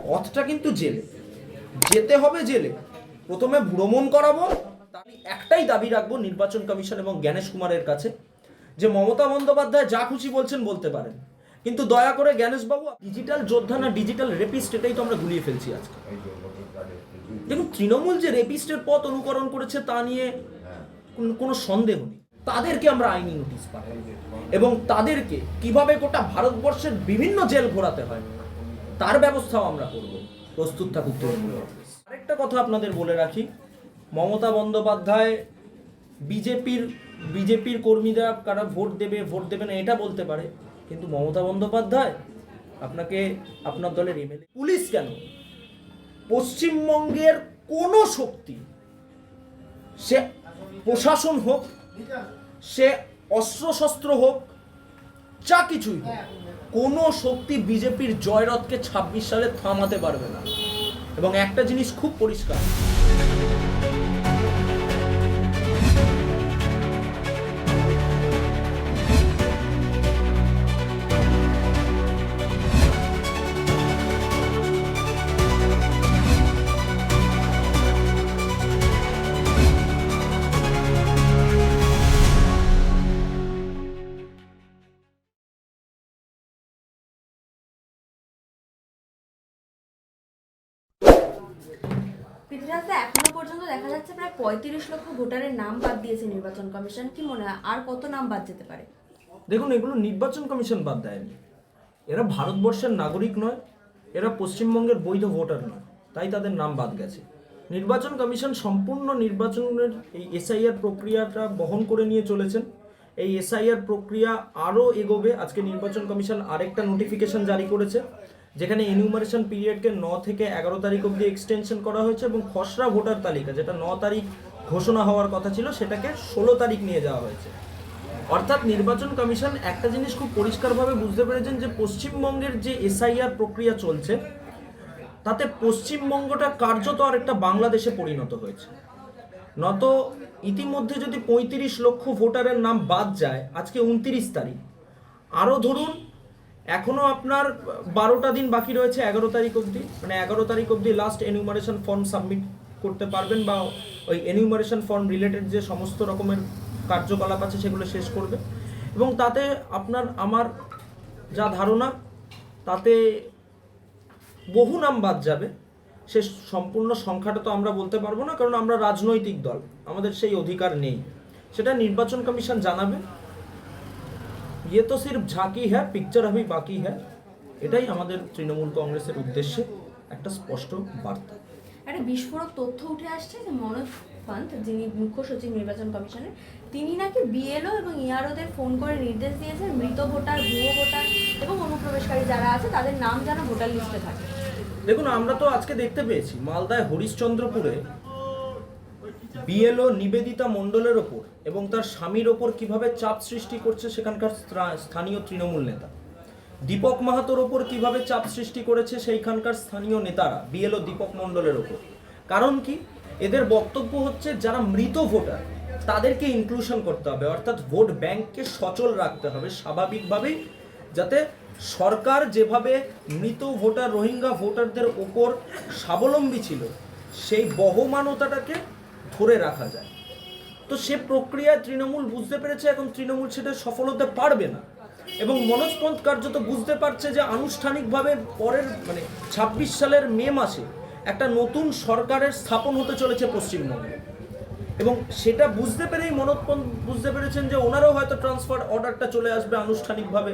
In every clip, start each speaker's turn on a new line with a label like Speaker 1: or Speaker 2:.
Speaker 1: পথটা কিন্তু জেলে, যেতে হবে জেলে। প্রথমে ভ্রমণ করাবো। আমি একটাই দাবি রাখবো নির্বাচন কমিশন এবং জ্ঞানেশ কুমারের কাছে, যে মমতা বন্দ্যোপাধ্যায় যা খুশি বলছেন বলতে পারেন, কিন্তু দয়া করে জ্ঞানেশবাবু, ডিজিটাল যোদ্ধা না ডিজিটাল রেপিস্ট, এটাই তো আমরা গুলিয়ে ফেলছি আজকে। দেখুন, তৃণমূল যে রেপিস্টের পথ অনুকরণ করেছে তা নিয়ে কোনো সন্দেহ নেই। তাদেরকে আমরা আইনি নোটিশ পাঠাই এবং তাদেরকে কিভাবে গোটা ভারতবর্ষের বিভিন্ন জেল ঘোরাতে হয় তার ব্যবস্থাও আমরা করব। প্রস্তুত থাকুক তৃণমূল কংগ্রেস। আরেকটা কথা আপনাদের বলে রাখি, মমতা বন্দ্যোপাধ্যায় বিজেপির কর্মীরা কারা ভোট দেবে না এটা বলতে পারে, কিন্তু মমতা বন্দ্যোপাধ্যায় আপনাকে আপনার দলের এমএলএ, পুলিশ কেন, পশ্চিমবঙ্গের কোনো শক্তি, সে প্রশাসন হোক, সে অস্ত্রশস্ত্র হোক, যা কিছুই হোক, কোনো শক্তি বিজেপির জয়রথকে ২৬ সালে থামাতে পারবে না। এবং একটা জিনিস খুব পরিষ্কার,
Speaker 2: এখনো পর্যন্ত দেখা যাচ্ছে প্রায় ৩৫ লক্ষ ভোটারের নাম বাদ দিয়েছে নির্বাচন কমিশন। কি মনে হয় আর কত নাম বাদ যেতে পারে?
Speaker 1: দেখুন, এগুলো নির্বাচন কমিশন বাদ দেয়নি। এরা ভারতবর্ষের নাগরিক নয়, এরা পশ্চিমবঙ্গের বৈধ ভোটার নয়, তাই তাদের নাম বাদ গেছে। নির্বাচন কমিশন সম্পূর্ণ নির্বাচনের এই এসআইআর প্রক্রিয়াটা বহন করে নিয়ে চলেছেন। এই এসআইআর প্রক্রিয়া আরও এগোবে। আজকে নির্বাচন কমিশন আরেকটা নোটিফিকেশন জারি করেছে, যেখানে এনিউমারেশন পিরিয়ডকে ৯ থেকে ১১ তারিখ অবধি এক্সটেনশন করা হয়েছে এবং খসড়া ভোটার তালিকা, যেটা ৯ তারিখ ঘোষণা হওয়ার কথা ছিল, সেটাকে ১৬ তারিখ নিয়ে যাওয়া হয়েছে। অর্থাৎ নির্বাচন কমিশন একটা জিনিস খুব পরিষ্কারভাবে বুঝতে পেরেছেন যে পশ্চিমবঙ্গের যে এসআইআর প্রক্রিয়া চলছে তাতে পশ্চিমবঙ্গটা কার্যত আর একটা বাংলাদেশে পরিণত হয়েছে। নত ইতিমধ্যে যদি ৩৫ লক্ষ ভোটারের নাম বাদ যায়, আজকে ২৯ তারিখ, আরও ধরুন এখনও আপনার ১২টা দিন বাকি রয়েছে ১১ তারিখ অবধি, মানে ১১ তারিখ অবধি লাস্ট এনিউমারেশন ফর্ম সাবমিট করতে পারবেন বা ওই এনিউমারেশন ফর্ম রিলেটেড যে সমস্ত রকমের কার্যকলাপ আছে সেগুলো শেষ করবে। এবং তাতে আপনার আমার যা ধারণা, তাতে বহু নাম বাদ যাবে। সে সম্পূর্ণ সংখ্যাটা তো আমরা বলতে পারবো না, কারণ আমরা রাজনৈতিক দল, আমাদের সেই অধিকার নেই। সেটা নির্বাচন কমিশন জানাবে। ये तो सिर्फ झांकी है, पिक्चर अभी बाकी है। এটাই আমাদের তৃণমূল কংগ্রেসের উদ্দেশ্যে একটা স্পষ্ট বার্তা।
Speaker 2: একটা বিস্ফোরক তথ্য উঠে আসছে যে মনোজ পান্ত, যিনি মুখ্য সচিব নির্বাচন কমিশনের, তিনি নাকি বিএলও এবং ইআরওদের ফোন করে নির্দেশ দিয়েছেন মৃত ভোটার, ভুয়ো ভোটার এবং অনুপ্রবেশকারী যারা আছে তাদের নাম যেন ভোটার লিস্টে থাকে।
Speaker 1: দেখুন, আমরা তো আজকে দেখতে পেয়েছি মালদায় হরিশ্চন্দ্রপুরে বিএলও নিবেদিতা মণ্ডলের ওপর এবং তার স্বামীর ওপর কিভাবে চাপ সৃষ্টি করছে সেখানকার স্থানীয় তৃণমূল নেতা। দীপক মাহাতোর ওপর কিভাবে চাপ সৃষ্টি করেছে সেইখানকার স্থানীয় নেতারা বিএলও দীপক মণ্ডলের ওপর। কারণ কি, এদের বক্তব্য হচ্ছে যারা মৃত ভোটার তাদেরকে ইনক্লুশন করতে হবে, অর্থাৎ ভোট ব্যাংককে সচল রাখতে হবে স্বাভাবিকভাবেই, যাতে সরকার যেভাবে মৃত ভোটার রোহিঙ্গা ভোটারদের ওপর স্বাবলম্বী ছিল সেই বহমানতাটাকে ধরে রাখা যায়। তো সে প্রক্রিয়ায় তৃণমূল বুঝতে পেরেছে, এখন তৃণমূল সেটা সফল হতে পারবে না। এবং মনোজ পন্থ কার্যত বুঝতে পারছে যে আনুষ্ঠানিকভাবে পরের ২৬ সালের মে মাসে একটা নতুন সরকারের স্থাপন হতে চলেছে পশ্চিমবঙ্গে। এবং সেটা বুঝতে পেরেই মনোজ পন্থ বুঝতে পেরেছেন যে ওনারও হয়তো ট্রান্সফার অর্ডারটা চলে আসবে আনুষ্ঠানিকভাবে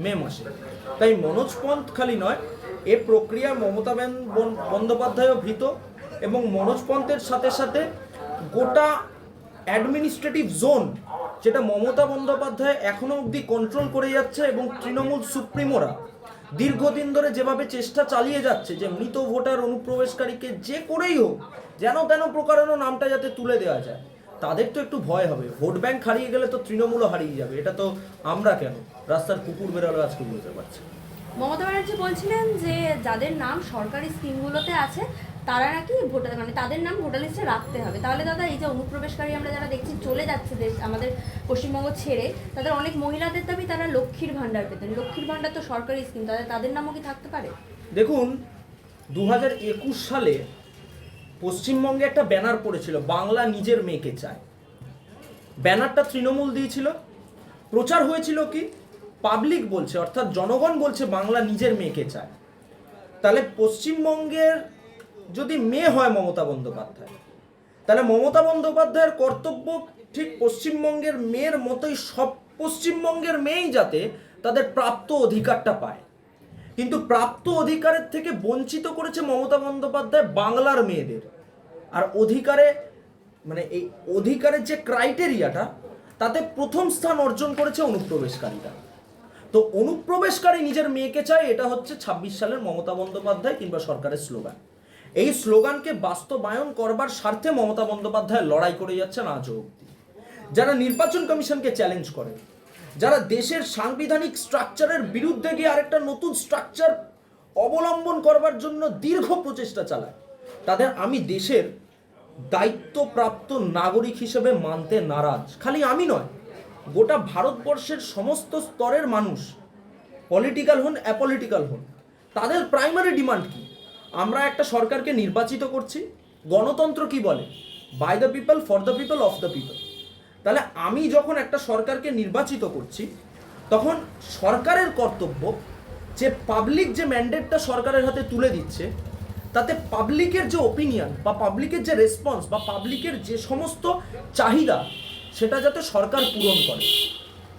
Speaker 1: মে মাসে। তাই মনোজ পন্থ খালি নয়, এ প্রক্রিয়া মমতা বন্দ্যোপাধ্যায়ও ভীত এবং মনোজ পন্থের সাথে সাথে গোটা অ্যাডমিনিস্ট্রেটিভ জোন, যেটা মমতা বন্দ্যোপাধ্যায় এখনো অবধি কন্ট্রোল করে যাচ্ছে এবং তৃণমূল সুপ্রিমোরা দীর্ঘদিন ধরে যেভাবে চেষ্টা চালিয়ে যাচ্ছে যে মৃত ভোটার, অনুপ্রবেশকারীকে যে করেই হোক যেন তেন প্রকারেরও নামটা যাতে তুলে দেওয়া যায়, তাদের তো একটু ভয় হবে। ভোট ব্যাংক হারিয়ে গেলে তো তৃণমূলও হারিয়ে যাবে, এটা তো আমরা কেন, রাস্তার কুকুর বেরোলো আজকে বুঝতে পারছি।
Speaker 2: মমতা ব্যানার্জি বলছিলেন যে যাদের নাম সরকারি স্কিমগুলোতে আছে তারা নাকি ভোটার, তাদের নাম ভোটার লিস্টে রাখতে হবে। তাহলে দাদা, এই যে অনুপ্রবেশকারী আমরা যারা দেখছি চলে যাচ্ছে দেশ আমাদের পশ্চিমবঙ্গ ছেড়ে, তাদের অনেক মহিলাদের দাবি তারা লক্ষ্মীর ভাণ্ডার পেতেন। লক্ষ্মীর ভাণ্ডার তো সরকারি স্কিম, তাদের নামও কি থাকতে পারে?
Speaker 1: দেখুন, 2021 সালে পশ্চিমবঙ্গে একটা ব্যানার পড়েছিল, বাংলা নিজের মেয়েকে চায়। ব্যানারটা তৃণমূল দিয়েছিল, প্রচার হয়েছিল কি, পাবলিক বলছে অর্থাৎ জনগণ বলছে বাংলা নিজের মেয়েকে চায়। তাহলে পশ্চিমবঙ্গের যদি মেয়ে হয় মমতা বন্দ্যোপাধ্যায়, তাহলে মমতা বন্দ্যোপাধ্যায়ের কর্তব্য ঠিক পশ্চিমবঙ্গের মেয়ের মতোই সব পশ্চিমবঙ্গের মেয়েই যাতে তাদের প্রাপ্ত অধিকারটা পায়। কিন্তু প্রাপ্ত অধিকারের থেকে বঞ্চিত করেছে মমতা বন্দ্যোপাধ্যায় বাংলার মেয়েদের। আর অধিকারে মানে এই অধিকারের যে ক্রাইটেরিয়াটা, তাতে প্রথম স্থান অর্জন করেছে অনুপ্রবেশকারীরা। তো অনুপ্রবেশকারী নিজের মেয়েকে চায়, এটা হচ্ছে 26 সালের মমতা বন্দ্যোপাধ্যায় কিংবা সরকারের স্লোগান। এই স্লোগানকে বাস্তবায়ন করবার স্বার্থে মমতা বন্দ্যোপাধ্যায় লড়াই করে যাচ্ছেন আজও অবধি। যারা নির্বাচন কমিশনকে চ্যালেঞ্জ করে, যারা দেশের সাংবিধানিক স্ট্রাকচারের বিরুদ্ধে গিয়ে আরেকটা নতুন স্ট্রাকচার অবলম্বন করবার জন্য দীর্ঘ প্রচেষ্টা চালায়, তাদের আমি দেশের দায়িত্বপ্রাপ্ত নাগরিক হিসেবে মানতে নারাজ। খালি আমি নয়, গোটা ভারতবর্ষের সমস্ত স্তরের মানুষ, পলিটিক্যাল হন অ্যাপলিটিক্যাল হন, তাদের প্রাইমারি ডিমান্ড কি? আমরা একটা সরকারকে নির্বাচিত করছি, গণতন্ত্র কি বলে? By the people, for the people, of the people. তাহলে আমি যখন একটা সরকারকে নির্বাচিত করছি, তখন সরকারের কর্তব্য যে পাবলিক যে ম্যান্ডেটটা সরকারের হাতে তুলে দিচ্ছে, তাতে পাবলিকের যে ওপিনিয়ন বা পাবলিকের যে রেসপন্স বা পাবলিকের যে সমস্ত চাহিদা, সেটা যাতে সরকার পূরণ করে।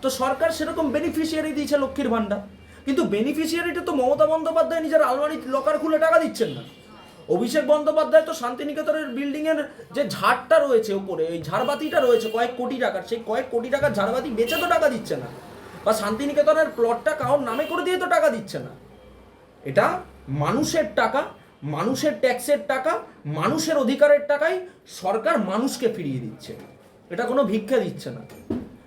Speaker 1: তো সরকার সেরকম বেনিফিশিয়ারি দিয়েছে লক্ষ্মীর ভাণ্ডার, কিন্তু বেনিফিশিয়ারিটা তো মমতা বন্দ্যোপাধ্যায় নিজের আলমারি লকার খুলে টাকা দিচ্ছেন না। অভিষেক বন্দ্যোপাধ্যায় তো শান্তিনিকেতনের বিল্ডিংয়ের যে ঝাড়টা রয়েছে উপরে, ওই ঝাড়বাতিটা রয়েছে কয়েক কোটি টাকার, সেই কয়েক কোটি টাকার ঝাড়বাতি বেচে তো টাকা দিচ্ছে না, বা শান্তিনিকেতনের প্লটটা কারোর নামে করে দিয়ে তো টাকা দিচ্ছে না। এটা মানুষের টাকা, মানুষের ট্যাক্সের টাকা, মানুষের অধিকারের টাকাই সরকার মানুষকে ফিরিয়ে দিচ্ছে, এটা কোনো ভিক্ষা দিচ্ছে না।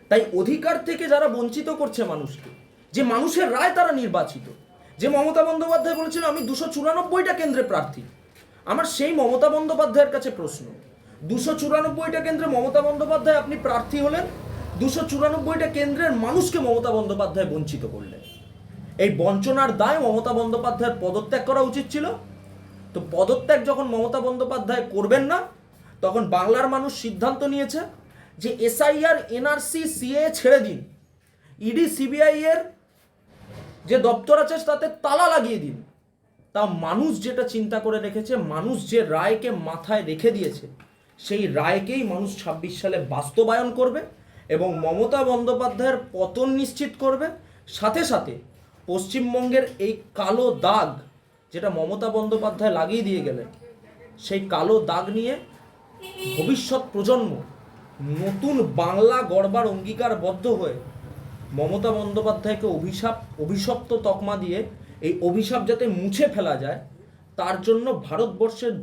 Speaker 1: তাই অধিকার থেকে যারা বঞ্চিত করছে মানুষকে, যে মানুষের রায় তারা নির্বাচিত, যে মমতা বন্দ্যোপাধ্যায় বলেছিল আমি 294টা কেন্দ্রে প্রার্থী, আমার সেই মমতা বন্দ্যোপাধ্যায়ের কাছে প্রশ্ন, 294টা কেন্দ্রে মমতা বন্দ্যোপাধ্যায় আপনি প্রার্থী হলেন, 294টা কেন্দ্রের মানুষকে মমতা বন্দ্যোপাধ্যায় বঞ্চিত করলেন। এই বঞ্চনার দায় মমতা বন্দ্যোপাধ্যায়ের পদত্যাগ করা উচিত ছিল। তো পদত্যাগ যখন মমতা বন্দ্যোপাধ্যায় করবেন না, তখন বাংলার মানুষ সিদ্ধান্ত নিয়েছে যে এসআইআর, এনআরসি, সিএ ছেড়ে দিন, ইডি সিবিআই এর যে দপ্তর আছে তাতে তালা লাগিয়ে দিন। তা মানুষ যেটা চিন্তা করে রেখেছে, মানুষ যে রায়কে মাথায় রেখে দিয়েছে, সেই রায়কেই মানুষ 26 সালে বাস্তবায়ন করবে এবং মমতা বন্দ্যোপাধ্যায়ের পতন নিশ্চিত করবে। সাথে সাথে পশ্চিমবঙ্গের এই কালো দাগ যেটা মমতা বন্দ্যোপাধ্যায় লাগিয়ে দিয়ে গেলেন, সেই কালো দাগ নিয়ে ভবিষ্যৎ প্রজন্ম নতুন বাংলা গড়বার অঙ্গীকারবদ্ধ হয়ে মমতা বন্দ্যোপাধ্যায়কে অভিশপ্ত তকমা দিয়ে এই অভিশাপ যাতে মুছে ফেলা যায়, তার জন্য ভারতবর্ষের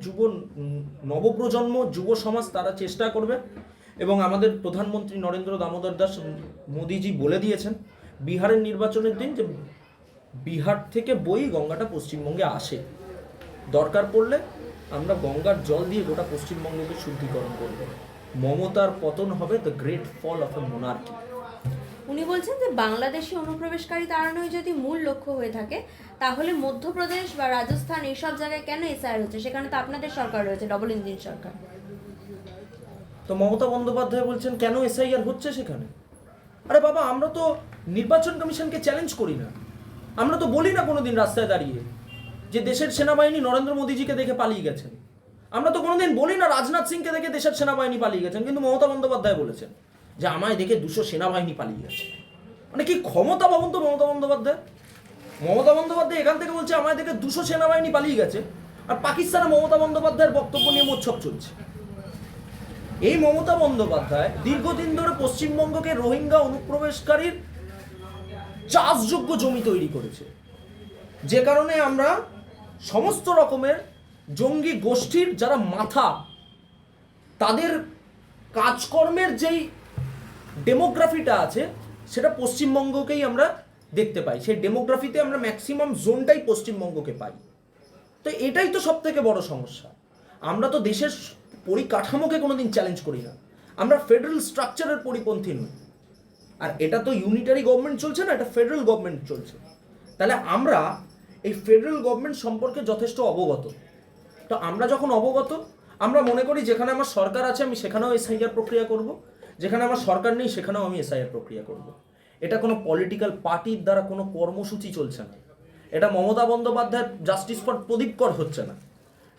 Speaker 1: নবপ্রজন্ম, যুব সমাজ তারা চেষ্টা করবে। এবং আমাদের প্রধানমন্ত্রী নরেন্দ্র দামোদর দাস মোদিজি বলে দিয়েছেন বিহারের নির্বাচনের দিন যে বিহার থেকে বই গঙ্গাটা পশ্চিমবঙ্গে আসে, দরকার পড়লে আমরা গঙ্গার জল দিয়ে গোটা পশ্চিমবঙ্গকে শুদ্ধিকরণ করব। মমতার পতন হবে the great fall of a monarchy.
Speaker 2: উনি বলছেন যে বাংলাদেশি অনুপ্রবেশকারী তাড়ানোই যদি মূল লক্ষ্য হয়ে থাকে, তাহলে মধ্যপ্রদেশ বা রাজস্থান এইসব জায়গায় কেন এসআইআর হচ্ছে? সেখানে তো আপনাদের সরকার রয়েছে, ডবল ইঞ্জিন সরকার।
Speaker 1: তো মমতা বন্দ্যোপাধ্যায় বলছেন কেন এসআইআর হচ্ছে সেখানে? আরে বাবা, আমরা তো নির্বাচন কমিশনকে চ্যালেঞ্জ করি না, আমরা তো বলি না কোনোদিন রাস্তায় দাঁড়িয়ে যে দেশের সেনাবাহিনী নরেন্দ্র মোদীজিকে দেখে পালিয়ে গেছেন। আমরা তো কোনোদিন বলি না রাজনাথ সিংকে দেখে দেশের সেনাবাহিনী পালিয়ে গেছেন, কিন্তু মমতা বন্দ্যোপাধ্যায় বলেছেন যে আমায় দেখে 200 সেনাবাহিনী পালিয়ে গেছে। মানে কি ক্ষমতা ভাবুন তো মমতা বন্দ্যোপাধ্যায়। মমতা বন্দ্যোপাধ্যায় এখান থেকে বলছে আমায় দেখে 200 সেনাবাহিনী পালিয়ে গেছে, আর পাকিস্তানে মমতা বন্দ্যোপাধ্যায়ের বক্তব্য নিয়ে মোচ্ছক চলছে। এই মমতা বন্দ্যোপাধ্যায় দীর্ঘদিন ধরে পশ্চিমবঙ্গকে রোহিঙ্গা অনুপ্রবেশকারীর চাষযোগ্য জমি তৈরি করেছে, যে কারণে আমরা সমস্ত রকমের জঙ্গি গোষ্ঠীর যারা মাথা, তাদের কাজকর্মের যেই ডেমোগ্রাফিটা আছে সেটা পশ্চিমবঙ্গকেই আমরা দেখতে পাই। সেই ডেমোগ্রাফিতে আমরা ম্যাক্সিমাম জোনটাই পশ্চিমবঙ্গকে পাই। তো এটাই তো সব থেকে বড় সমস্যা। আমরা তো দেশের পরিকাঠামোকে কোনোদিন চ্যালেঞ্জ করি না, আমরা ফেডারেল স্ট্রাকচারের পরিপন্থী নই। আর এটা তো ইউনিটারি গভর্নমেন্ট চলছে না, এটা ফেডারেল গভর্নমেন্ট চলছে। তাহলে আমরা এই ফেডারেল গভর্নমেন্ট সম্পর্কে যথেষ্ট অবগত। তো আমরা যখন অবগত, আমরা মনে করি যেখানে আমার সরকার আছে আমি সেখানেও এসআইআর প্রক্রিয়া করব, যেখানে আমার সরকার নেই সেখানেও আমি এসআইআর প্রক্রিয়া করব। এটা কোনো পলিটিক্যাল পার্টির দ্বারা কোনো কর্মসূচি চলছে না। এটা মমতা বন্দ্যোপাধ্যায়ের জাস্টিস ফর প্রদীপ কর হচ্ছে না।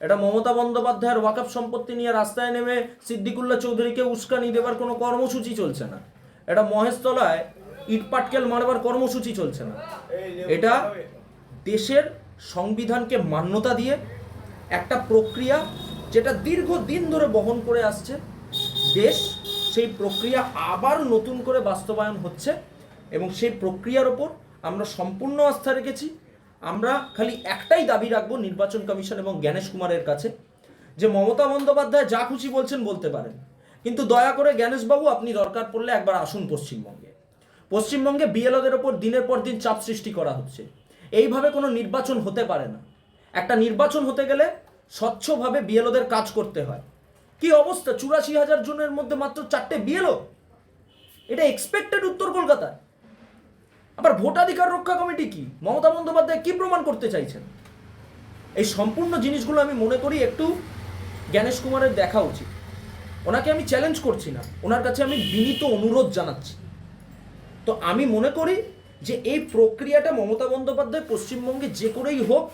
Speaker 1: এটা মমতা বন্দ্যোপাধ্যায়ের ওয়াকফ সম্পত্তি নিয়ে রাস্তায় নেমে সিদ্দিকুল্লাহ চৌধুরীকে উস্কানি দেবার কোনো কর্মসূচি চলছে না। এটা মহেশতলায় ইট পাটকেল মারবার কর্মসূচি চলছে না। এটা দেশের সংবিধানকে মান্যতা দিয়ে একটা প্রক্রিয়া যেটা দীর্ঘদিন ধরে বহন করে আসছে দেশ, সেই প্রক্রিয়া আবার নতুন করে বাস্তবায়ন হচ্ছে এবং সেই প্রক্রিয়ার ওপর আমরা সম্পূর্ণ আস্থা রেখেছি। আমরা খালি একটাই দাবি রাখবো নির্বাচন কমিশন এবং জ্ঞানেশ কুমারের কাছে, যে মমতা বন্দ্যোপাধ্যায় যা খুশি বলছেন বলতে পারেন, কিন্তু দয়া করে জ্ঞানেশবাবু আপনি দরকার পড়লে একবার আসুন পশ্চিমবঙ্গে। পশ্চিমবঙ্গে বিএলওদের ওপর দিনের পর দিন চাপ সৃষ্টি করা হচ্ছে। এইভাবে কোনো নির্বাচন হতে পারে না। একটা নির্বাচন হতে গেলে স্বচ্ছভাবে বিএলওদের কাজ করতে হয়। কি অবস্থা, 84,000 জনের মধ্যে মাত্র 4টে বিএলও, এটা এক্সপেক্টেড উত্তর কলকাতায়। আবার ভোটাধিকার রক্ষা কমিটি কি, মমতা বন্দ্যোপাধ্যায় কি প্রমাণ করতে চাইছেন? এই সম্পূর্ণ জিনিসগুলো আমি মনে করি একটু জ্ঞানেশ কুমারের দেখা উচিত। ওনাকে আমি চ্যালেঞ্জ করছি না, ওনার কাছে আমি বিনীত অনুরোধ জানাচ্ছি। তো আমি মনে করি যে এই প্রক্রিয়াটা মমতা বন্দ্যোপাধ্যায় পশ্চিমবঙ্গে যে করেই হোক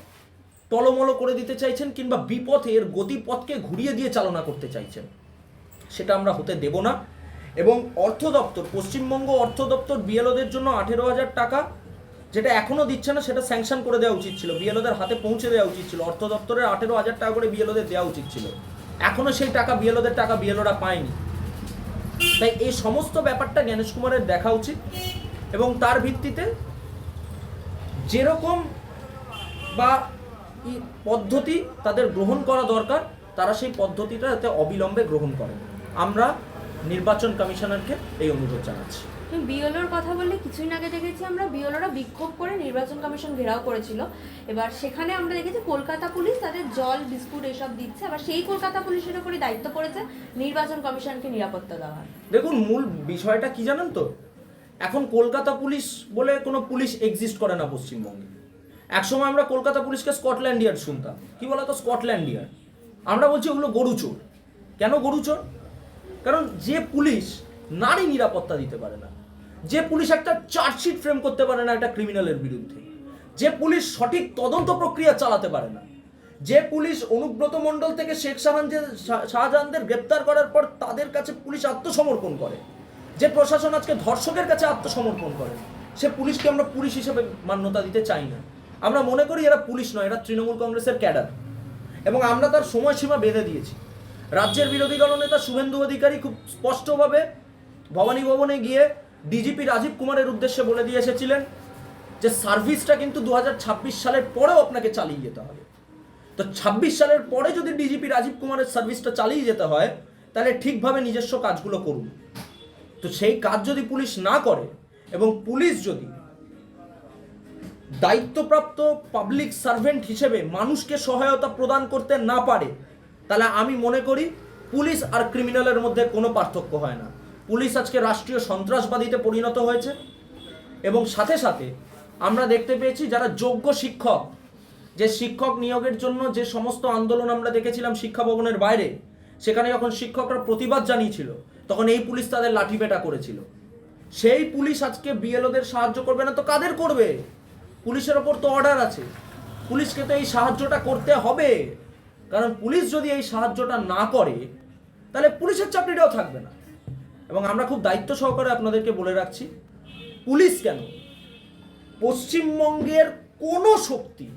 Speaker 1: টলমলো করে দিতে চাইছেন, কিংবা বিপথে এর গতিপথকে ঘুরিয়ে দিয়ে চালনা করতে চাইছেন। সেটা আমরা হতে দেব না। এবং অর্থ দপ্তর, পশ্চিমবঙ্গ অর্থ দপ্তর বিএলওদের জন্য 18,000 টাকা যেটা এখনও দিচ্ছে না, সেটা স্যাংশন করে দেওয়া উচিত ছিল, বিএলওদের হাতে পৌঁছে দেওয়া উচিত ছিল। অর্থ দপ্তরের 18,000 টাকা করে বিএলওদের দেওয়া উচিত ছিল। এখনও সেই টাকা বিএলওদের টাকা বিএলওরা পায়নি। তাই এই সমস্ত ব্যাপারটা জ্ঞানেশ কুমারের দেখা উচিত এবং তার ভিত্তিতে যেরকম বা পদ্ধতি তাদের গ্রহণ করা দরকার তারা সেই পদ্ধতিটা যাতে অবিলম্বে গ্রহণ করেন। আমরা নির্বাচন কমিশনারকে এই অনুরোধ জানাচ্ছি।
Speaker 2: বিএলওর কথা বললে কিছুদিন আগে দেখেছি আমরা বিএলওরা বিক্ষোভ করে নির্বাচন কমিশন ঘেরাও করেছিল। এবার সেখানে আমরা দেখেছি কলকাতা পুলিশ তাদের জল বিস্কুট এসব দিচ্ছে, আবার সেই কলকাতা পুলিশের উপরে দায়িত্ব পড়েছে নির্বাচন কমিশনকে নিরাপত্তা দেওয়ার।
Speaker 1: দেখুন, মূল বিষয়টা কি জানেন তো, এখন কলকাতা পুলিশ বলে কোনো পুলিশ এক্সিস্ট করে না পশ্চিমবঙ্গে। একসময় আমরা কলকাতা পুলিশকে স্কটল্যান্ড ইয়ার্ড শুনতাম। কি বলা তো স্কটল্যান্ড ইয়ার্ড? আমরা বলছি ওগুলো গরুচোর। কেন গরুচোর? কারণ যে পুলিশ নারী নিরাপত্তা দিতে পারে না, যে পুলিশ একটা চার্জশিট ফ্রেম করতে পারে না একটা ক্রিমিনালের বিরুদ্ধে, যে পুলিশ সঠিক তদন্ত প্রক্রিয়া চালাতে পারে না, যে পুলিশ অনুব্রত মণ্ডল থেকে শেখ শাহজাহানদের গ্রেপ্তার করার পর তাদের কাছে পুলিশ আত্মসমর্পণ করে, যে প্রশাসন আজকে ধর্ষকের কাছে আত্মসমর্পণ করে, সে পুলিশকে আমরা পুলিশ হিসেবে মান্যতা দিতে চাই না। আমরা মনে করি এরা পুলিশ নয়, এরা তৃণমূল কংগ্রেসের ক্যাডার এবং আমরা তার সময়সীমা বেঁধে দিয়েছি। রাজ্যের বিরোধী দলনেতা শুভেন্দু অধিকারী খুব স্পষ্টভাবে ভবানী ভবনে গিয়ে ডিজিপি রাজীব কুমারের উদ্দেশ্যে বলে দিয়ে এসেছিলেন যে সার্ভিসটা কিন্তু 2026 সালের পরেও আপনাকে চালিয়ে যেতে হবে। তো 26 সালের পরে যদি ডিজিপি রাজীব কুমারের সার্ভিসটা চালিয়ে যেতে হয় তাহলে ঠিকভাবে নিজস্ব কাজগুলো করুন। তো সেই কাজ যদি পুলিশ না করে এবং পুলিশ যদি দায়িত্বপ্রাপ্ত পাবলিক সার্ভেন্ট হিসেবে মানুষকে সহায়তা প্রদান করতে না পারে, তাহলে আমি মনে করি পুলিশ আর ক্রিমিনালের মধ্যে কোনো পার্থক্য হয় না। পুলিশ আজকে রাষ্ট্রীয় সন্ত্রাসবাদীতে পরিণত হয়েছে এবং সাথে সাথে আমরা দেখতে পেয়েছি যারা যোগ্য শিক্ষক, যে শিক্ষক নিয়োগের জন্য যে সমস্ত আন্দোলন আমরা দেখেছিলাম শিক্ষা ভবনের বাইরে, সেখানে যখন শিক্ষকরা প্রতিবাদ জানিয়েছিল তখন এই পুলিশ তাদের লাঠিপেটা করেছিল। সেই পুলিশ আজকে বিএলওদের সাহায্য করবে না তো কাদের করবে? পুলিশের ওপর তো অর্ডার আছে, পুলিশকে তো এই সাহায্যটা করতে হবে। কারণ পুলিশ যদি এই সাহায্যটা না করে তাহলে পুলিশের চাকরিটাও থাকবে না। এবং আমরা খুব দায়িত্ব সহকারে আপনাদেরকে বলে রাখছি, পুলিশ কেন, পশ্চিমবঙ্গের কোনো শক্তি,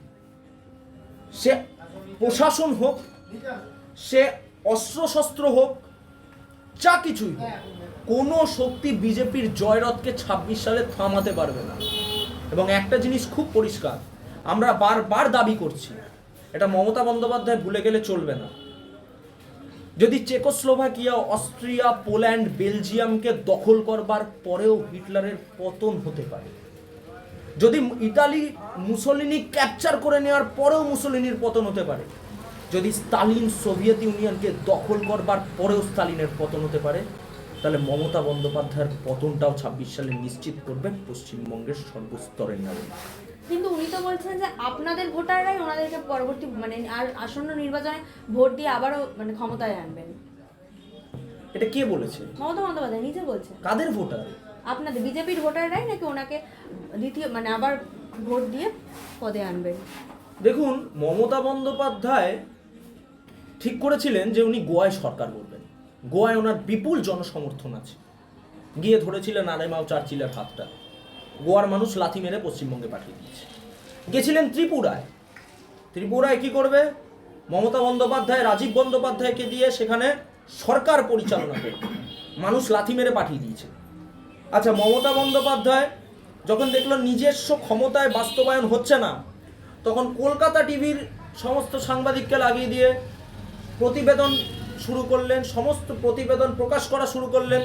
Speaker 1: সে প্রশাসন হোক, সে অস্ত্রশস্ত্র হোক, যা কিছুই হোক, কোনো শক্তি বিজেপির জয়রথকে 26 সালে থামাতে পারবে না। এবং একটা জিনিস খুব পরিষ্কার, আমরা বারবার দাবি করছি, এটা মমতা বন্দ্যোপাধ্যায় ভুলে গেলে চলবে না। যদি চেকোস্লোভাকিয়া, অস্ট্রিয়া, পোল্যান্ড, বেলজিয়ামকে দখল করবার পরেও হিটলারের পতন হতে পারে, যদি ইতালি মুসোলিনি ক্যাপচার করে নেওয়ার পরেও মুসোলিনির পতন হতে পারে, যদি স্টালিন সোভিয়েত ইউনিয়নকে দখল করবার পরেও স্টালিনের পতন হতে পারে, তাহলে মমতা বন্দ্যোপাধ্যায়ের পতনটাও 26 সালে নিশ্চিত করবে পশ্চিমবঙ্গের সর্বস্তরের নাগরিক।
Speaker 2: কিন্তু উনি তো বলছেন যে আপনাদের ভোটাররাই ওনাদেরকে পরবর্তী মানে আর আসন্ন নির্বাচনে ভোট দিয়ে আবারও মানে ক্ষমতায় আনবেন।
Speaker 1: এটা কে বলেছে?
Speaker 2: মমতা বন্দ্যোপাধ্যায় নিজে বলছেন।
Speaker 1: কাদের ভোটার?
Speaker 2: আপনাদের বিজেপির ভোটাররাই নাকি ওনাকে দ্বিতীয় মানে আবার ভোট দিয়ে পদে আনবেন।
Speaker 1: দেখুন, মমতা বন্দ্যোপাধ্যায় ঠিক করেছিলেন যে উনি গোয়ায় সরকার করবেন। গোয়ায় ওনার বিপুল জনসমর্থন আছে। গিয়ে ধরেছিলেন আরেমাও চার্চিলের হাতটা, গোয়ার মানুষ লাথি মেরে পশ্চিমবঙ্গে পাঠিয়ে দিয়েছে। গেছিলেন ত্রিপুরায়। ত্রিপুরায় কি করবে? মমতা বন্দ্যোপাধ্যায় রাজীব বন্দ্যোপাধ্যায়কে দিয়ে সেখানে সরকার পরিচালনা করবে, মানুষ লাথি মেরে পাঠিয়ে দিয়েছে। আচ্ছা, মমতা বন্দ্যোপাধ্যায় যখন দেখলো নিজস্ব ক্ষমতায় বাস্তবায়ন হচ্ছে না, তখন কলকাতা টিভির সমস্ত সাংবাদিককে লাগিয়ে দিয়ে প্রতিবেদন শুরু করলেন, সমস্ত প্রতিবেদন প্রকাশ করা শুরু করলেন।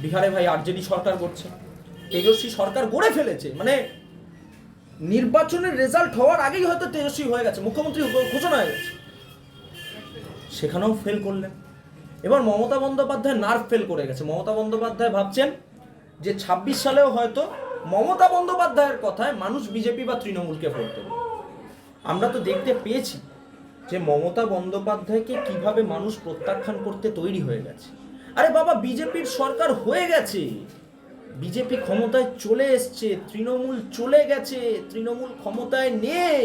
Speaker 1: বিহারে ভাই আরজেডি সরকার করছে, তেজস্বী সরকার গড়ে ফেলেছে, মানে নির্বাচনের রেজাল্ট হওয়ার আগেই হয়তো তেজস্বী হয়ে গেছে, মুখ্যমন্ত্রী ঘোষণা হয়ে গেছে। সেখানেও ফেল করলেন। এবার মমতা বন্দ্যোপাধ্যায় নার্ভ ফেল করে গেছে। মমতা বন্দ্যোপাধ্যায় ভাবছেন যে 26 সালেও হয়তো মমতা বন্দ্যোপাধ্যায়ের কথায় মানুষ বিজেপি বা তৃণমূলকে ভোট দেবে। আমরা তো দেখতে পেয়েছি যে মমতা বন্দ্যোপাধ্যায়কে কিভাবে মানুষ প্রত্যাখ্যান করতে তৈরি হয়ে গেছে। আরে বাবা, বিজেপির সরকার হয়ে গেছে, বিজেপি ক্ষমতায় চলে এসছে, তৃণমূল চলে গেছে, তৃণমূল ক্ষমতায় নেই,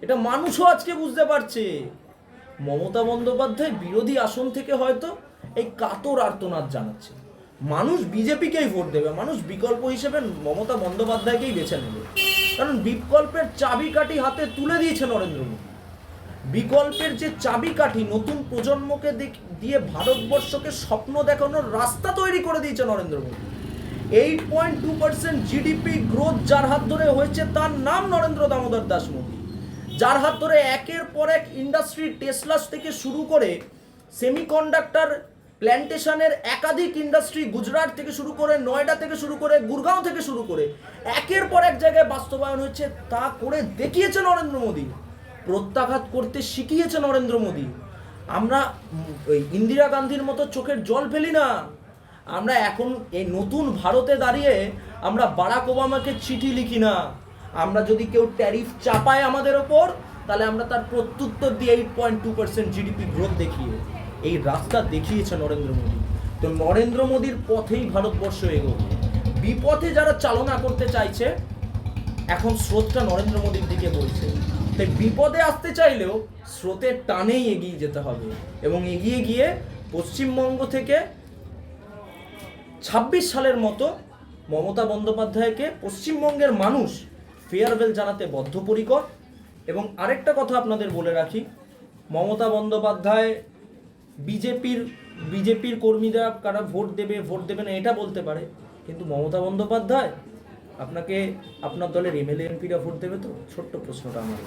Speaker 1: এটা মানুষও আজকে বুঝতে পারছে। মমতা বন্দ্যোপাধ্যায় বিরোধী আসন থেকে হয়তো এই কাতর আর্তনাদ জানাচ্ছে, মানুষ বিজেপিকেই ভোট দেবে, মানুষ বিকল্প হিসেবে মমতা বন্দ্যোপাধ্যায়কেই বেছে নেবে। কারণ বিকল্পের চাবিকাঠি হাতে তুলে দিয়েছে নরেন্দ্র মোদী। বিকল্পের যে চাবিকাঠি নতুন প্রজন্মকে দিয়ে ভারতবর্ষকে স্বপ্ন দেখানোর রাস্তা তৈরি করে দিয়েছে নরেন্দ্র মোদী। 8.2% জিডিপি গ্রোথ যার হাত ধরে হয়েছে তার নাম নরেন্দ্র দামোদর দাস মোদী। যার হাত ধরে একের পর এক ইন্ডাস্ট্রি, টেসলাস থেকে শুরু করে সেমিকন্ডাক্টর প্ল্যান্টেশনের একাধিক ইন্ডাস্ট্রি, গুজরাট থেকে শুরু করে, নয়ডা থেকে শুরু করে, গুরগাঁও থেকে শুরু করে একের পর এক জায়গায় বাস্তবায়ন হচ্ছে, তা করে দেখিয়েছে নরেন্দ্র মোদী। প্রত্যাঘাত করতে শিখিয়েছে নরেন্দ্র মোদী। আমরা ওই ইন্দিরা গান্ধীর মতো চোখের জল ফেলি না। আমরা এখন এই নতুন ভারতে দাঁড়িয়ে আমরা বারাক ওবামাকে চিঠি লিখি না। আমরা যদি কেউ ট্যারিফ চাপায় আমাদের ওপর, তাহলে আমরা তার প্রত্যুত্তর দিয়ে 8.2% জিডিপি গ্রোথ দেখিয়ে এই রাস্তা দেখিয়েছে নরেন্দ্র মোদী। তো নরেন্দ্র মোদীর পথেই ভারতবর্ষ এগোবে। বিপথে যারা চালনা করতে চাইছে, এখন স্রোতটা নরেন্দ্র মোদীর দিকে বইছে। তাই বিপদে আসতে চাইলেও স্রোতের টানেই এগিয়ে যেতে হবে, এবং এগিয়ে গিয়ে পশ্চিমবঙ্গ থেকে 26 সালের মতো মমতা বন্দ্যোপাধ্যায়কে পশ্চিমবঙ্গের মানুষ ফেয়ারওয়েল জানাতে বদ্ধপরিকর। এবং আরেকটা কথা আপনাদের বলে রাখি, মমতা বন্দ্যোপাধ্যায় বিজেপির কর্মীরা কারা ভোট দেবে না এটা বলতে পারে, কিন্তু মমতা বন্দ্যোপাধ্যায় আপনাকে আপনার দলের এমএলএ এমপিরা ভোট দেবে তো? ছোট্ট প্রশ্নটা আমার।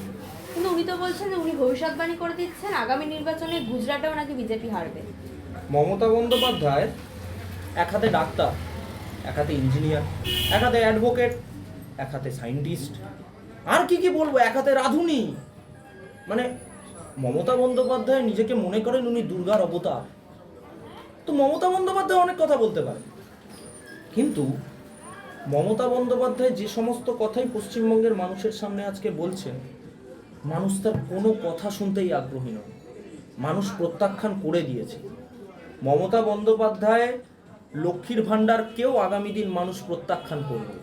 Speaker 2: কিন্তু উনি তো বলছেন যে উনি ভবিষ্যৎবাণী করে দিচ্ছেন আগামী নির্বাচনে গুজরাটেও নাকি বিজেপি হারবে।
Speaker 1: মমতা বন্দ্যোপাধ্যায় এক হাতে ডাক্তার, এক হাতে ইঞ্জিনিয়ার, এক হাতে অ্যাডভোকেট, এক হাতে সায়েন্টিস্ট, আর কি বলবো, এক হাতে রাঁধুনি। মানে মমতা বন্দ্যোপাধ্যায় নিজেকে মনে করেন উনি দুর্গার অবতার। তো মমতা বন্দ্যোপাধ্যায় অনেক কথা বলতে পারে, কিন্তু মমতা বন্দ্যোপাধ্যায় যে সমস্ত কথাই পশ্চিমবঙ্গের মানুষের সামনে আজকে বলছেন, মানুষ তার কোনো কথা শুনতেই আগ্রহী নয়, মানুষ প্রত্যাখ্যান করে দিয়েছে। মমতা বন্দ্যোপাধ্যায় লক্ষ্মীর ভাণ্ডারকেও আগামী দিন মানুষ প্রত্যাখ্যান করবে।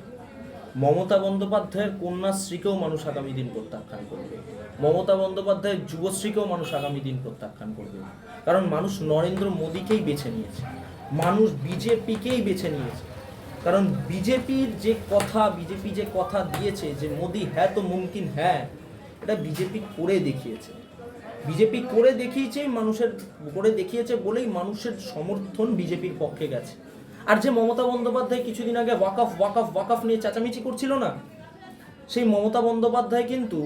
Speaker 1: মমতা বন্দ্যোপাধ্যায়ের কন্যাশ্রীকেও মানুষ আগামী দিন প্রত্যাখ্যান করবে। মমতা বন্দ্যোপাধ্যায়ের যুবশ্রীকেও মানুষ আগামী দিন প্রত্যাখ্যান করবে। কারণ মানুষ নরেন্দ্র মোদীকেই বেছে নিয়েছে, মানুষ বিজেপিকেই বেছে নিয়েছে। কারণ বিজেপি যে কথা দিয়েছে যে মোদি হ্যাঁ তো মুমকিন হ্যাঁ, এটা বিজেপি করে দেখিয়েছে। বিজেপি করে দেখিয়েছে বলেই মানুষের সমর্থন বিজেপির পক্ষে গেছে। আর যে মমতা বন্দ্যোপাধ্যায় কিছুদিন আগে ওয়াকফ নিয়ে চেঁচামেচি করছিল না, সেই মমতা বন্দ্যোপাধ্যায় কিন্তু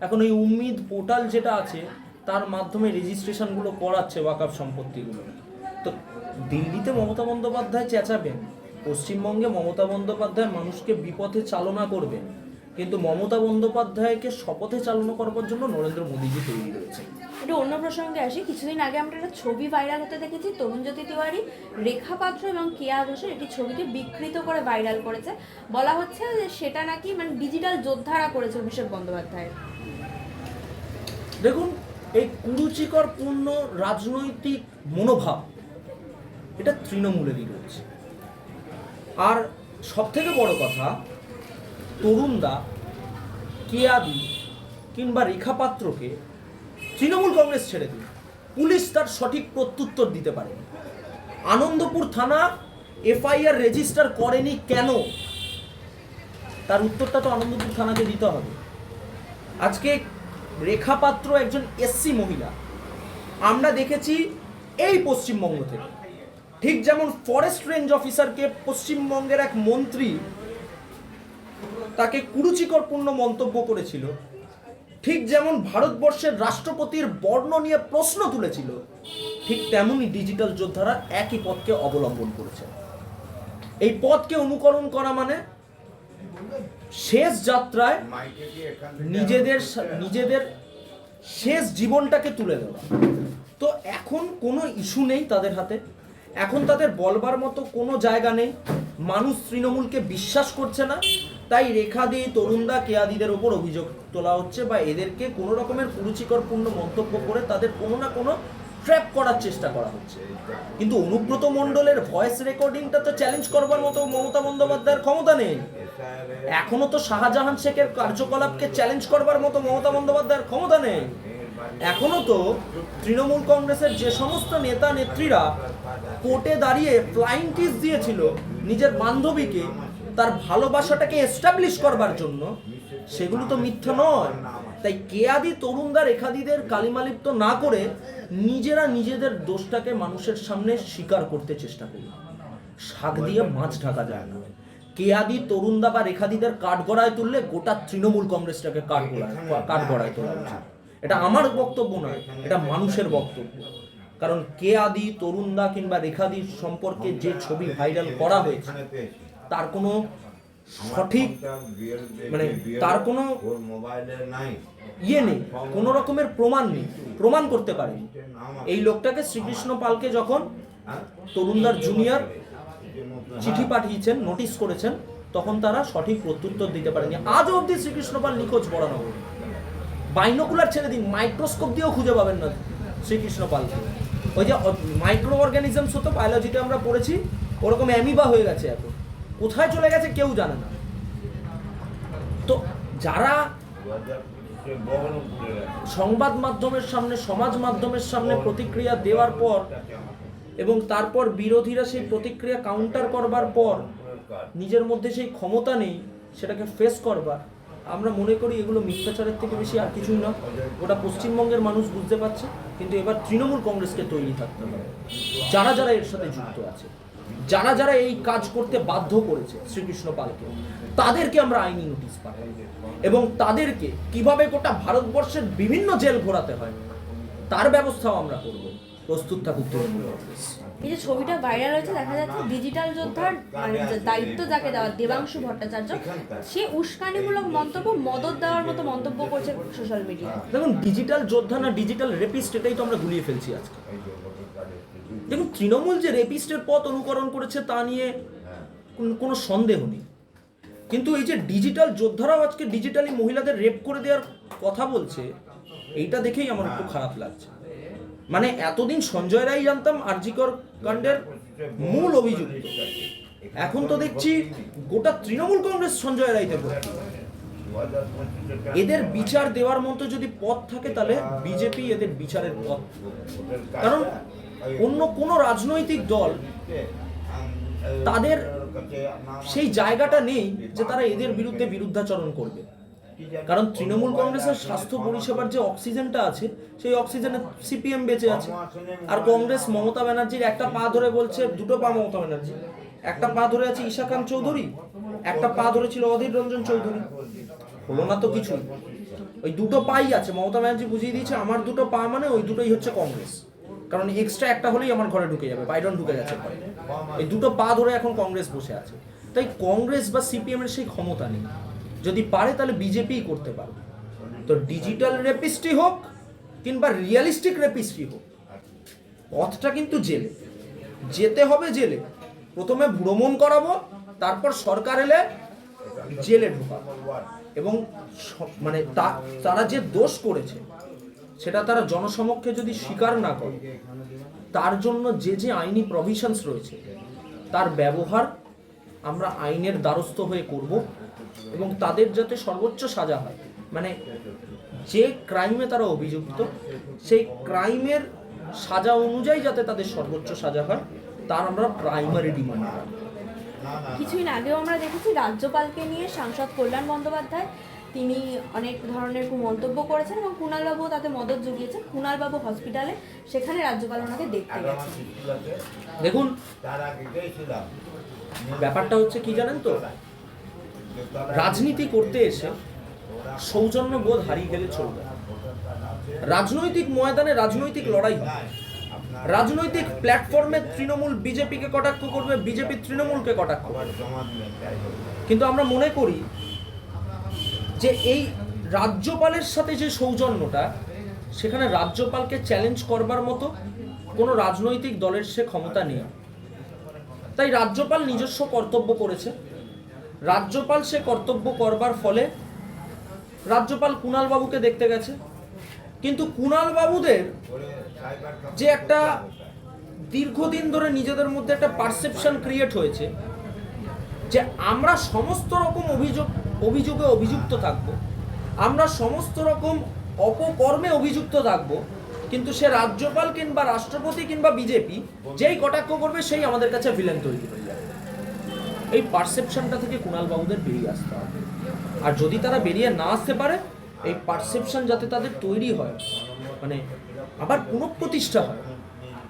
Speaker 1: এখন এই উম্মিদ পোর্টাল যেটা আছে তার মাধ্যমে রেজিস্ট্রেশনগুলো করাচ্ছে ওয়াকফ সম্পত্তিগুলো। তো দিল্লিতে মমতা বন্দ্যোপাধ্যায় চেঁচাবেন, পশ্চিমবঙ্গে মমতা বন্দ্যোপাধ্যায় মানুষকে বিপথে চালনা করবেন, কিন্তু মমতা বন্দ্যোপাধ্যায়কে শপথে চালনা করবার জন্য নরেন্দ্র মোদীজি তৈরি রয়েছে।
Speaker 2: একটু অন্য প্রসঙ্গে আসি। কিছুদিন আগে আমরা একটা ছবি ভাইরাল হতে দেখেছি, তরুণজ্যোতি তিওয়ারি, রেখা পাত্র এবং কেয়া ঘোষের একটি ছবিকে বিকৃত করে ভাইরাল করেছে। বলা হচ্ছে যে সেটা নাকি মানে ডিজিটাল যোদ্ধারা করেছে অভিষেক বন্দ্যোপাধ্যায়ের।
Speaker 1: দেখুন, এই কুরুচিকরপূর্ণ রাজনৈতিক মনোভাব এটা তৃণমূলেরই রয়েছে। আর সব থেকে বড় কথা, তরুণদা, কেয়াদি কিংবা রেখা পাত্রকে তৃণমূল কংগ্রেস ছেড়ে দিন, পুলিশ তার সঠিক প্রত্যুত্তর দিতে পারেনি। আনন্দপুর থানা এফআইআর রেজিস্টার করেনি কেন, তার উত্তরটা তো আনন্দপুর থানাকে দিতে হবে। আজকে রেখা পাত্র একজন এসসি মহিলা, আমরা দেখেছি এই পশ্চিমবঙ্গ থেকে, ঠিক যেমন ফরেস্ট রেঞ্জ অফিসারকে পশ্চিমবঙ্গের এক মন্ত্রী তাকে কুরুচিকরপূর্ণ মন্তব্য করেছিল, ঠিক যেমন ভারতবর্ষের রাষ্ট্রপতির বর্ণ নিয়ে প্রশ্ন তুলেছিল, ঠিক তেমনই ডিজিটাল যোদ্ধারা একই পথকে অবলম্বন করেছে। এই পথকে অনুকরণ করা মানে শেষ যাত্রায় নিজেদের শেষ জীবনটাকে তুলে দেওয়া। তো এখন কোনো ইস্যু নেই তাদের হাতে, এখন তাদের বলবার মতো কোনো জায়গা নেই। মানুষ তৃণমূলকে বিশ্বাস করছে না, তাই রেখাদি, তরুণদা, কেয়াদিদের ওপর অভিযোগ তোলা হচ্ছে বা এদেরকে কোনো রকমের কুরুচিকরপূর্ণ মন্তব্য করে তাদের কোনো না কোনো ট্র্যাপ করার চেষ্টা করা হচ্ছে। কিন্তু অনুব্রত মণ্ডলের ভয়েস রেকর্ডিংটা তো চ্যালেঞ্জ করবার মতো মমতা বন্দ্যোপাধ্যায়ের ক্ষমতা নেই। এখনো তো শাহজাহান শেখের কার্যকলাপকে চ্যালেঞ্জ করবার মতো মমতা বন্দ্যোপাধ্যায়ের ক্ষমতা নেই। এখনো তো তৃণমূল কংগ্রেসের যে সমস্ত নেতা নেত্রীরা কোর্টে দাঁড়িয়ে ফ্লাইং কিস দিয়েছিল নিজের বান্ধবীকে তার ভালোবাসাটাকে এস্টাবলিশ করবার জন্য, সেগুলো তো মিথ্যা নয়। তাই কেয়াদি, তরুণদা, রেখাদিদের কালিমালিপ্ত না করে নিজেরা নিজেদের দোষটাকে মানুষের সামনে স্বীকার করতে চেষ্টা করি। শাক দিয়ে মাছ ঢাকা যায় না। কেয়াদি, তরুণদা বা রেখাদিদের কাঠগড়ায় তুললে গোটা তৃণমূল কংগ্রেসটাকে কাঠগড়ায় তোলা উচিত। এটা আমার বক্তব্য নয়, এটা মানুষের বক্তব্য। কারণ কেয়াদি, তরুণদা কিংবা রেখাদির সম্পর্কে যে ছবি ভাইরাল করা হয়েছে তার কোনো সঠিক মানে তার কোনো ইয়ে নেই, কোনো রকমের প্রমাণ নেই, প্রমাণ করতে পারেনি। এই লোকটাকে শ্রীকৃষ্ণ পালকে যখন তরুণদার জুনিয়র চিঠি পাঠিয়েছেন, নোটিশ করেছেন, তখন তারা সঠিক প্রত্যুত্তর দিতে পারেনি। আজও অবধি শ্রীকৃষ্ণ পাল নিখোঁজ বরানগর। বাইনোকুলার ছেড়ে দিন, মাইক্রোস্কোপ দিয়েও খুঁজে পাবেন না শ্রীকৃষ্ণ পালকে। ওই যে মাইক্রো অর্গানিজমস হতো বায়োলজিতে আমরা পড়েছি, ওরকম অ্যামিবা হয়ে গেছে এখন, কোথায় চলে গেছে কেউ জানে না। তো যারা সংবাদ মাধ্যমের সামনে, সমাজ মাধ্যমের সামনে প্রতিক্রিয়া দেওয়ার পর এবং তারপর বিরোধীরা সেই প্রতিক্রিয়া কাউন্টার করবার পর নিজের মধ্যে সেই ক্ষমতা নেই সেটাকে ফেস করবার, আমরা মনে করি এগুলো মিথ্যাচারের থেকে বেশি আর কিছুই না। ওটা পশ্চিমবঙ্গের মানুষ বুঝতে পারছে। কিন্তু এবার তৃণমূল কংগ্রেসকে তৈরি থাকতে হবে, যারা যারা এর সাথে যুক্ত আছে, যারা যারা এই কাজ করতে বাধ্য করেছে শ্রীকৃষ্ণ পালকে, তাদেরকে আমরা আইনি নোটিশ পাঠাবো এবং তাদেরকে কিভাবে গোটা ভারতবর্ষের বিভিন্ন জেল ঘোরাতে হয় তার ব্যবস্থাও আমরা করব। প্রস্তুত থাকুক তৃণমূল কংগ্রেস।
Speaker 2: এই যে ছবিটা ভাইরাল হয়েছে, দেখা যাচ্ছে ডিজিটাল যোদ্ধার মানে দায়িত্ব যাকে দেওয়া দেবাংশু ভট্টাচার্য, সে উস্কানিমূলক মন্তব্য, মদত দেওয়ার মতো মন্তব্য করছে সোশ্যাল মিডিয়ায়।
Speaker 1: দেখুন, ডিজিটাল যোদ্ধা না ডিজিটাল রেপিস্ট, এটাই তো আমরা গুলিয়ে ফেলছি আজকে। দেখুন, তৃণমূল যে রেপিস্টের পথ অনুকরণ করেছে তা নিয়ে কোনো সন্দেহ নেই, কিন্তু এই যে ডিজিটাল যোদ্ধারাও আজকে ডিজিটালি মহিলাদের রেপ করে দেওয়ার কথা বলছে, এইটা দেখেই আমার একটু খারাপ লাগছে। মানে এতদিন সঞ্জয় রায় জানতাম আরজিকর কাণ্ডের মূল অভিযুক্ত, এখন তো দেখছি গোটা তৃণমূল কংগ্রেস সঞ্জয় রায়তে ভর্তি। এদের বিচার দেওয়ার মতো যদি পথ থাকে তাহলে বিজেপি এদের বিচারের পথ, কারণ অন্য কোনো রাজনৈতিক দল তাদের সেই জায়গাটা নেই যে তারা এদের বিরুদ্ধে বিরুদ্ধাচরণ করবে। কারণ তৃণমূল কংগ্রেসের স্বাস্থ্য পরিষেবার যে অক্সিজেনটা আছে সেই অক্সিজেনে সিপিএম বেঁচে আছে, আর কংগ্রেস মমতা ব্যানার্জির একটা পা ধরে বলছে, দুটো পা মমতা ব্যানার্জি, একটা পা ধরে আছে ঈশাকান্ত চৌধুরী, একটা পা ধরেছিল অধীর রঞ্জন চৌধুরী। হলো না তো কিছু, ওই দুটো পাই আছে। মমতা ব্যানার্জি বুঝিয়ে দিয়েছে আমার দুটো পা মানে ওই দুটোই হচ্ছে কংগ্রেস, কারণ এক্সট্রা একটা হলেই আমার ঘরে ঢুকে যাবে, বাইরন ঢুকে গেছে ঘরে। এই দুটো পা ধরে এখন কংগ্রেস বসে আছে। তাই কংগ্রেস বা সিপিএম এর সেই ক্ষমতা নেই। যদি পারে তাহলে বিজেপি করতে পারে। তো ডিজিটাল রেপিস্টই হোক কিংবা রিয়ালিস্টিক রেপিস্টই হোক, পথটা কিন্তু জেলে, যেতে হবে জেলে। প্রথমে ভ্রমণ করাবো, তারপর সরকার এলে জেলে ঢোকাবো। এবং মানে তারা যে দোষ করেছে সেটা তারা জনসমক্ষে যদি স্বীকার না করে, তার জন্য যে যে আইনি প্রভিশনস রয়েছে তার ব্যবহার আমরা আইনের দ্বারস্থ হয়ে করব এবং তাদের যাতে সর্বোচ্চ সাজা হয়। মানে যে ক্রাইমে তারা অভিযুক্ত সেই ক্রাইমের সাজা অনুযায়ী যাতে তাদের সর্বোচ্চ সাজা হয়, তার আমরা প্রাইমারি ডিমান্ড রাখবো।
Speaker 2: কিছুদিন আগেও আমরা দেখেছি রাজ্যপালকে নিয়ে সাংসদ কল্যাণ বন্দ্যোপাধ্যায় তিনি অনেক ধরনের মন্তব্য করেছেন এবং কুণালবাবু তাতে মদত জুগিয়েছেন। কুণালবাবু হসপিটালে, সেখানে রাজ্যপাল ওনাকে দেখতে গেছেন।
Speaker 1: দেখুন, ব্যাপারটা হচ্ছে কি জানেন তো, রাজনীতি করতে এসে সৌজন্য বোধ হারিয়ে গেলে চলবে। রাজনৈতিক ময়দানে রাজনৈতিক লড়াই হয়, রাজনৈতিক প্ল্যাটফর্মে তৃণমূল বিজেপিকে কটাক্ষ করবে, বিজেপি তৃণমূলকে কটাক্ষ করবে। কিন্তু আমরা মনে করি যে এই রাজ্যপালের সাথে যে সৌজন্যটা, সেখানে রাজ্যপালকে চ্যালেঞ্জ করবার মতো কোনো রাজনৈতিক দলের সে ক্ষমতা নেই। তাই রাজ্যপাল নিজস্ব কর্তব্য করেছে। রাজ্যপাল সে কর্তব্য করবার ফলে রাজ্যপাল কুণালবাবুকে দেখতে গেছে। কিন্তু কুণালবাবুদের যে একটা দীর্ঘদিন ধরে নিজেদের মধ্যে একটা পারসেপশন ক্রিয়েট হয়েছে যে আমরা সমস্ত রকম অভিযোগে অভিযুক্ত থাকব, আমরা সমস্ত রকম অপকর্মে অভিযুক্ত থাকব, কিন্তু সে রাজ্যপাল কিংবা রাষ্ট্রপতি কিংবা বিজেপি যেই কটাক্ষ করবে সেই আমাদের কাছে ভিলেন তৈরি হয়ে যাবে। এই পারসেপশনটা থেকে কুণালবাবুদের বেরিয়ে আসতে হবে। আর যদি তারা বেরিয়ে না আসতে পারে, এই পারসেপশন যাতে তাদের তৈরি হয়, মানে আবার পুনঃপ্রতিষ্ঠা হয়,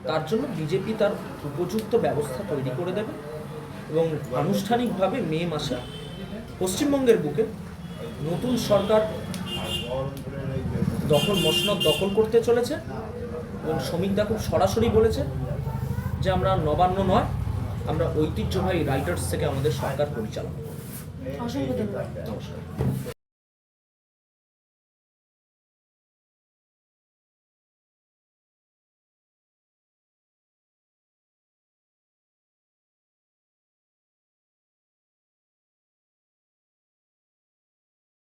Speaker 1: তার জন্য বিজেপি তার উপযুক্ত ব্যবস্থা তৈরি করে দেবে এবং আনুষ্ঠানিকভাবে মে মাসে পশ্চিমবঙ্গের বুকে নতুন সরকার মসনদ দখল করতে চলেছে। এবং শ্রমিকদা খুব সরাসরি বলেছে যে আমরা নবান্ন নয়, আমরা ঐতিহ্যবাহী রাইটার্স থেকে আমাদের সরকার পরিচালনা করব।
Speaker 2: অসংখ্য ধন্যবাদ।
Speaker 1: নমস্কার।